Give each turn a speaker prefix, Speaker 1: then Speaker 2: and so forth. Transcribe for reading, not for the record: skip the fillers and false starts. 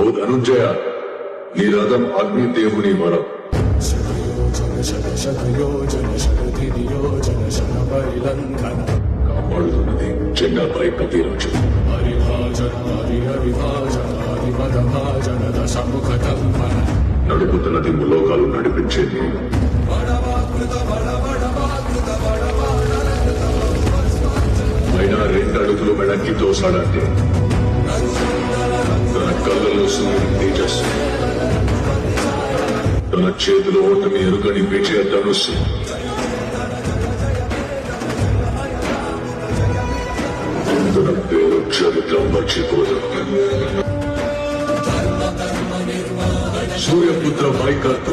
Speaker 1: ఓ ధనుంజయ, నీ రథం అగ్నిదేవుని వరం. కాపాడుతున్నది చెన్నపై కపిరాజు. నడుపుతున్నది ములోకాలు నడిపించేది. అయినా 2 అడుగులు వెనక్కి తోసాడంటే తన కళ్ళలో సూర్యుని తేజస్సు, తన చేతిలో ఓటమి ఎరుగని విజయ ధనుస్సు. తన పేరు చరిత్ర మర్చిపోదు. సూర్యపుత్ర వైకర్త